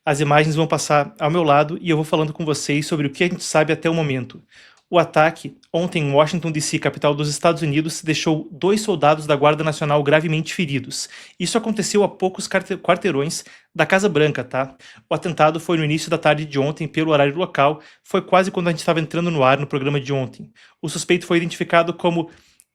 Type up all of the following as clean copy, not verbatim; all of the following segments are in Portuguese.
As imagens vão passar ao meu lado e eu vou falando com vocês sobre o que a gente sabe até o momento. O ataque, ontem em Washington, D.C., capital dos Estados Unidos, deixou 2 soldados da Guarda Nacional gravemente feridos. Isso aconteceu a poucos quarteirões da Casa Branca, tá? O atentado foi no início da tarde de ontem, pelo horário local, foi quase quando a gente estava entrando no ar no programa de ontem. O suspeito foi identificado como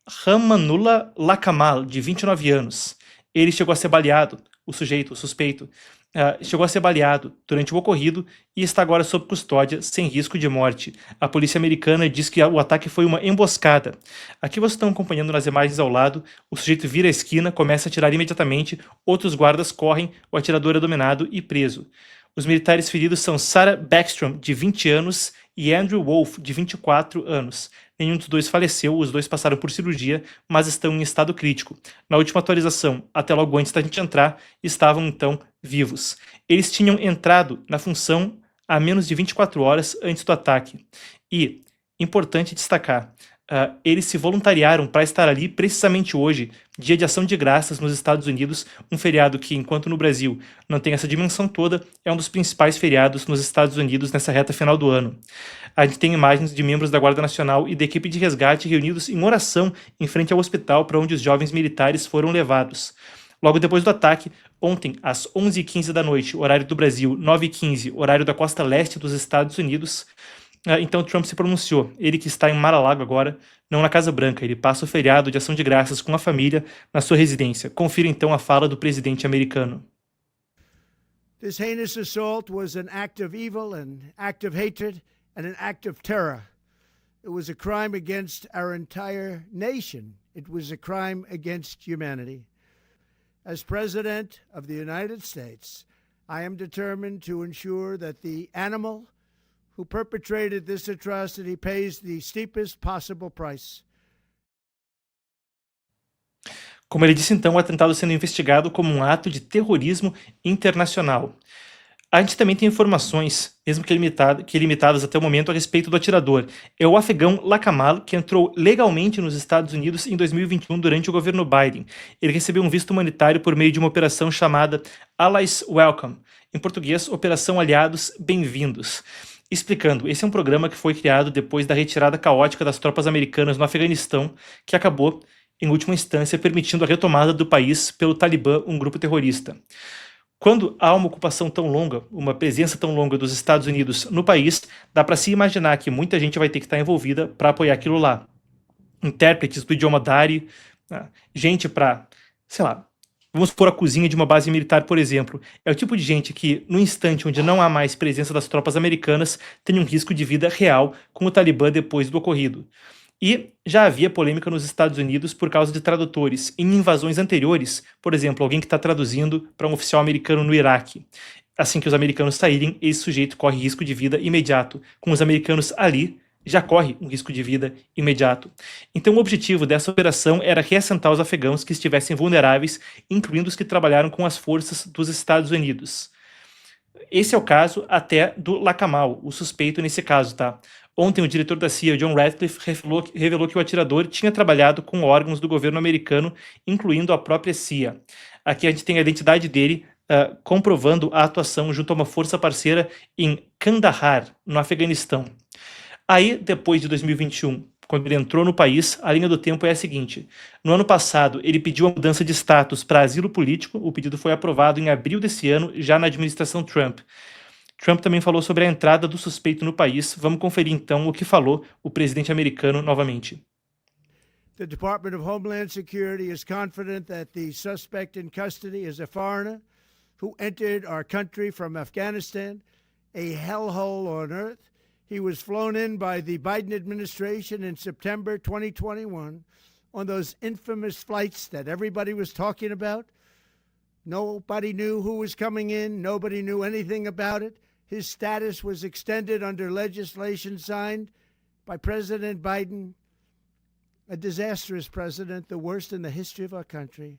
Ramanullah Lakamal, de 29 anos. Ele chegou a ser baleado, o suspeito, chegou a ser baleado durante o ocorrido e está agora sob custódia, sem risco de morte. A polícia americana diz que o ataque foi uma emboscada. Aqui vocês estão acompanhando nas imagens ao lado, o sujeito vira a esquina, começa a atirar imediatamente, outros guardas correm, o atirador é dominado e preso. Os militares feridos são Sarah Backstrom, de 20 anos, e Andrew Wolf, de 24 anos. Nenhum dos dois faleceu, os dois passaram por cirurgia, mas estão em estado crítico. Na última atualização, até logo antes da gente entrar, estavam então vivos. Eles tinham entrado na função há menos de 24 horas antes do ataque. E, importante destacar, eles se voluntariaram para estar ali precisamente hoje, dia de ação de graças nos Estados Unidos, um feriado que, enquanto no Brasil não tem essa dimensão toda, é um dos principais feriados nos Estados Unidos nessa reta final do ano. A gente tem imagens de membros da Guarda Nacional e da equipe de resgate reunidos em oração em frente ao hospital para onde os jovens militares foram levados. Logo depois do ataque, ontem, às 11h15 da noite, horário do Brasil, 9h15, horário da costa leste dos Estados Unidos, então Trump se pronunciou. Ele que está em Mar-a-Lago agora, não na Casa Branca. Ele passa o feriado de ação de graças com a família na sua residência. Confira então a fala do presidente americano. This heinous assault was an act of evil, an act of hatred, and an act of terror. It was a crime against our entire nation. It was a crime against humanity. As President of the United States, I am determined to ensure that the animal who perpetrated this atrocity pays the steepest possible price. Como ele disse então, o atentado sendo investigado como um ato de terrorismo internacional. A gente também tem informações, mesmo que limitadas até o momento, a respeito do atirador. É o afegão Lakamal, que entrou legalmente nos Estados Unidos em 2021 durante o governo Biden. Ele recebeu um visto humanitário por meio de uma operação chamada Allies Welcome. Em português, Operação Aliados Bem-vindos. Explicando, esse é um programa que foi criado depois da retirada caótica das tropas americanas no Afeganistão, que acabou, em última instância, permitindo a retomada do país pelo Talibã, um grupo terrorista. Quando há uma ocupação tão longa, uma presença tão longa dos Estados Unidos no país, dá para se imaginar que muita gente vai ter que estar envolvida para apoiar aquilo lá. Intérpretes do idioma Dari, gente para, sei lá, vamos supor a cozinha de uma base militar, por exemplo. É o tipo de gente que, no instante onde não há mais presença das tropas americanas, tem um risco de vida real com o Talibã depois do ocorrido. E já havia polêmica nos Estados Unidos por causa de tradutores em invasões anteriores, por exemplo, alguém que está traduzindo para um oficial americano no Iraque. Assim que os americanos saírem, esse sujeito corre risco de vida imediato. Com os americanos ali, já corre um risco de vida imediato. Então o objetivo dessa operação era reassentar os afegãos que estivessem vulneráveis, incluindo os que trabalharam com as forças dos Estados Unidos. Esse é o caso até do Lakamal, o suspeito nesse caso, tá? Ontem, o diretor da CIA, John Ratcliffe, revelou que o atirador tinha trabalhado com órgãos do governo americano, incluindo a própria CIA. Aqui a gente tem a identidade dele, comprovando a atuação junto a uma força parceira em Kandahar, no Afeganistão. Aí, depois de 2021, quando ele entrou no país, a linha do tempo é a seguinte. No ano passado, ele pediu a mudança de status para asilo político. O pedido foi aprovado em abril desse ano, já na administração Trump. Trump também falou sobre a entrada do suspeito no país. Vamos conferir então o que falou o presidente americano novamente. The Department of Homeland Security is confident that the suspect in custody is a foreigner who entered our country from Afghanistan, a hellhole on earth. He was flown in by the Biden administration in September 2021 on those infamous flights that everybody was talking about. Nobody knew who was coming in. Nobody knew anything about it. His status was extended under legislation signed by President Biden, a disastrous president, the worst in the history of our country.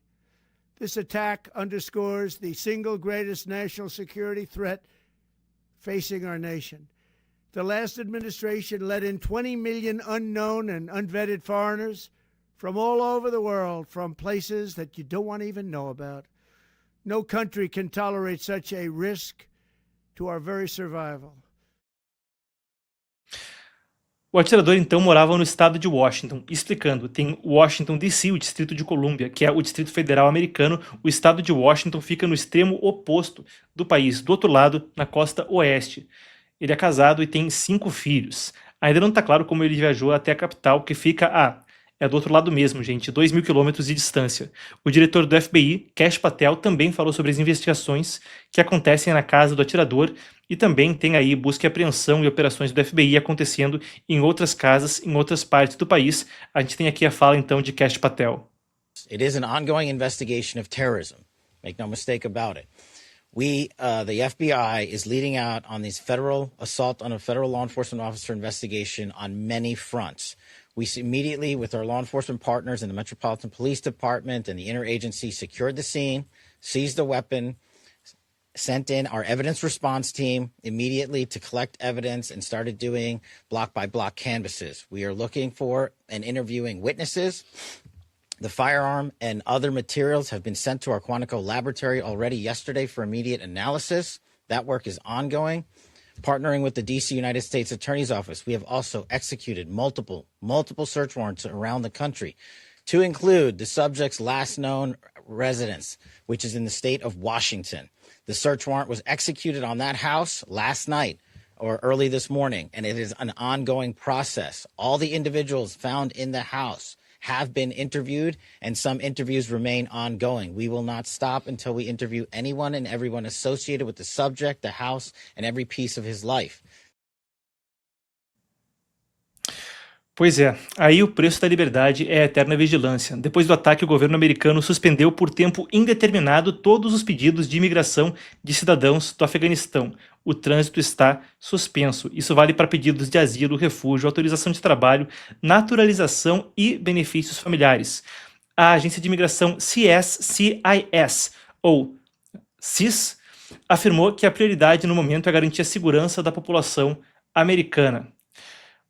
This attack underscores the single greatest national security threat facing our nation. The last administration let in 20 million unknown and unvetted foreigners from all over the world, from places that you don't want to even know about. No country can tolerate such a risk to our very survival. O atirador, então, morava no estado de Washington. Explicando, tem Washington, D.C., o Distrito de Colômbia, que é o Distrito Federal americano. O estado de Washington fica no extremo oposto do país, do outro lado, na costa oeste. Ele é casado e tem 5 filhos. Ainda não está claro como ele viajou até a capital, que fica é do outro lado mesmo, gente, 2.000 quilômetros de distância. O diretor do FBI, Kash Patel, também falou sobre as investigações que acontecem na casa do atirador e também tem aí busca e apreensão e operações do FBI acontecendo em outras casas, em outras partes do país. A gente tem aqui a fala, então, de Kash Patel. It is an ongoing investigation of terrorism. Make no mistake about it. The FBI is leading out on these federal assault on a federal law enforcement officer investigation on many fronts. We immediately, with our law enforcement partners in the Metropolitan Police Department and the interagency, secured the scene, seized the weapon, sent in our evidence response team immediately to collect evidence and started doing block-by-block canvasses. We are looking for and interviewing witnesses. The firearm and other materials have been sent to our Quantico laboratory already yesterday for immediate analysis. That work is ongoing. Partnering with the D.C. United States Attorney's Office, we have also executed multiple search warrants around the country to include the subject's last known residence, which is in the state of Washington. The search warrant was executed on that house last night or early this morning, and it is an ongoing process. All the individuals found in the house have been interviewed, and some interviews remain ongoing. We will not stop until we interview anyone and everyone associated with the subject, the house, and every piece of his life. Pois é, aí o preço da liberdade é a eterna vigilância. Depois do ataque, o governo americano suspendeu por tempo indeterminado todos os pedidos de imigração de cidadãos do Afeganistão. O trânsito está suspenso. Isso vale para pedidos de asilo, refúgio, autorização de trabalho, naturalização e benefícios familiares. A agência de imigração CIS, ou CIS, afirmou que a prioridade no momento é garantir a segurança da população americana.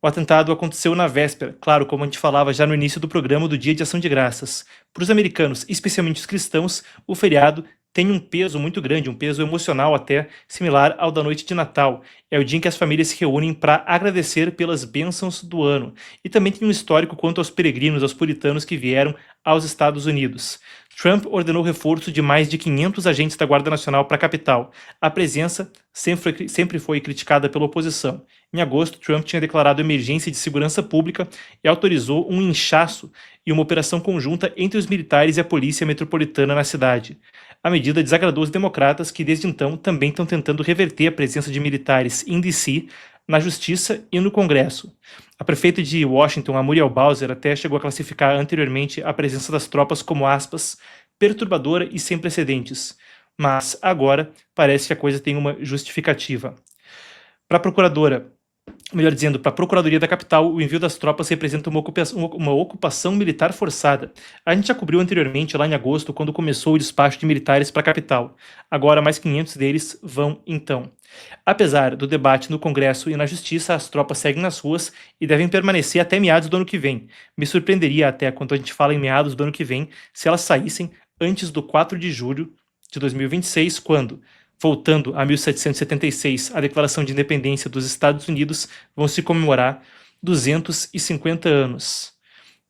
O atentado aconteceu na véspera, claro, como a gente falava já no início do programa do Dia de Ação de Graças. Para os americanos, especialmente os cristãos, o feriado tem um peso muito grande, um peso emocional até similar ao da noite de Natal. É o dia em que as famílias se reúnem para agradecer pelas bênçãos do ano. E também tem um histórico quanto aos peregrinos, aos puritanos que vieram aos Estados Unidos. Trump ordenou reforço de mais de 500 agentes da Guarda Nacional para a capital. A presença sempre foi criticada pela oposição. Em agosto, Trump tinha declarado emergência de segurança pública e autorizou um inchaço e uma operação conjunta entre os militares e a polícia metropolitana na cidade. A medida desagradou os democratas, que desde então também estão tentando reverter a presença de militares em D.C., na Justiça e no Congresso. A prefeita de Washington, a Muriel Bowser, até chegou a classificar anteriormente a presença das tropas como, aspas, perturbadora e sem precedentes. Mas, agora, parece que a coisa tem uma justificativa. Para a procuradora, melhor dizendo, para a Procuradoria da Capital, o envio das tropas representa uma ocupação militar forçada. A gente já cobriu anteriormente, lá em agosto, quando começou o despacho de militares para a capital. Agora, mais 500 deles vão, então. Apesar do debate no Congresso e na Justiça, as tropas seguem nas ruas e devem permanecer até meados do ano que vem. Me surpreenderia até, quando a gente fala em meados do ano que vem, se elas saíssem antes do 4 de julho de 2026, quando, voltando a 1776, a Declaração de Independência dos Estados Unidos, vão se comemorar 250 anos.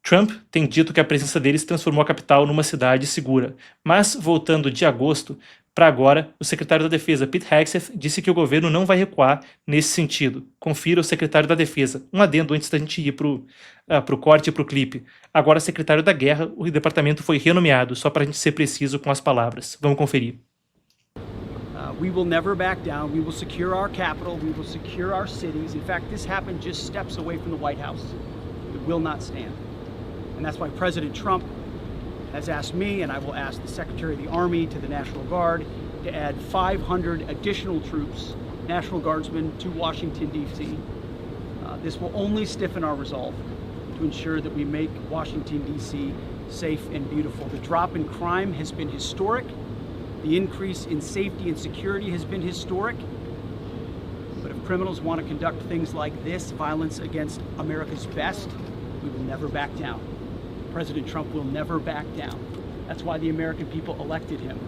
Trump tem dito que a presença deles transformou a capital numa cidade segura, mas, voltando de agosto para agora, o secretário da Defesa, Pete Hegseth, disse que o governo não vai recuar nesse sentido. Confira o secretário da Defesa. Um adendo antes da gente ir pro corte e pro clipe. Agora, secretário da Guerra, o departamento foi renomeado, só para a gente ser preciso com as palavras. Vamos conferir. We will never back down. We will secure our capital. We will secure our cities. In fact, this happened just steps away from the White House. It will not stand. And that's why President Trump has asked me, and I will ask the Secretary of the Army to the National Guard, to add 500 additional troops, National Guardsmen, to Washington, D.C. This will only stiffen our resolve to ensure that we make Washington, D.C. safe and beautiful. The drop in crime has been historic. The increase in safety and security has been historic. But if criminals want to conduct things like this, violence against America's best, we will never back down. President Trump will never back down. That's why the American people elected him.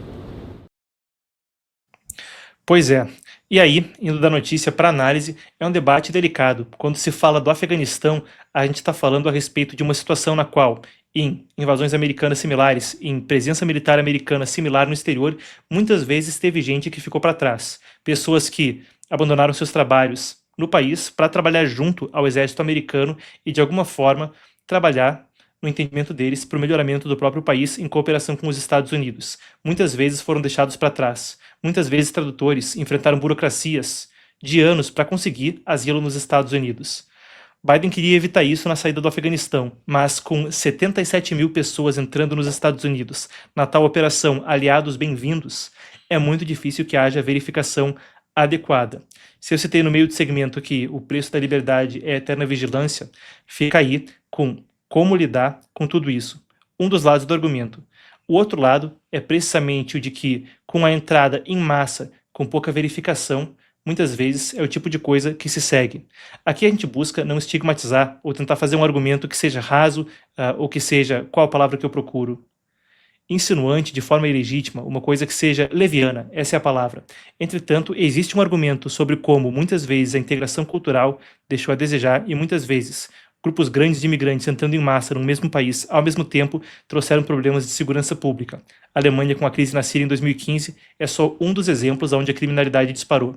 Pois é, E aí, indo da notícia para análise, é um debate delicado. Quando se fala do Afeganistão, a gente está falando a respeito de uma situação na qual, em invasões americanas similares, em presença militar americana similar no exterior, muitas vezes teve gente que ficou para trás. Pessoas que abandonaram seus trabalhos no país para trabalhar junto ao exército americano e, de alguma forma, trabalhar no entendimento deles para o melhoramento do próprio país em cooperação com os Estados Unidos. Muitas vezes foram deixados para trás. Muitas vezes tradutores enfrentaram burocracias de anos para conseguir asilo nos Estados Unidos. Biden queria evitar isso na saída do Afeganistão, mas com 77 mil pessoas entrando nos Estados Unidos na tal operação Aliados Bem-vindos, é muito difícil que haja verificação adequada. Se eu citei no meio do segmento que o preço da liberdade é a eterna vigilância, fica aí com como lidar com tudo isso. Um dos lados do argumento. O outro lado é precisamente o de que, com a entrada em massa, com pouca verificação, muitas vezes é o tipo de coisa que se segue. Aqui a gente busca não estigmatizar ou tentar fazer um argumento que seja raso ou que seja, qual a palavra que eu procuro? Insinuante de forma ilegítima, uma coisa que seja leviana, essa é a palavra. Entretanto, existe um argumento sobre como, muitas vezes, a integração cultural deixou a desejar e, muitas vezes, grupos grandes de imigrantes entrando em massa no mesmo país, ao mesmo tempo, trouxeram problemas de segurança pública. A Alemanha, com a crise na Síria em 2015, é só um dos exemplos onde a criminalidade disparou.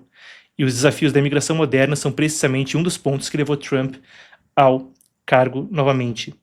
E os desafios da imigração moderna são precisamente um dos pontos que levou Trump ao cargo novamente.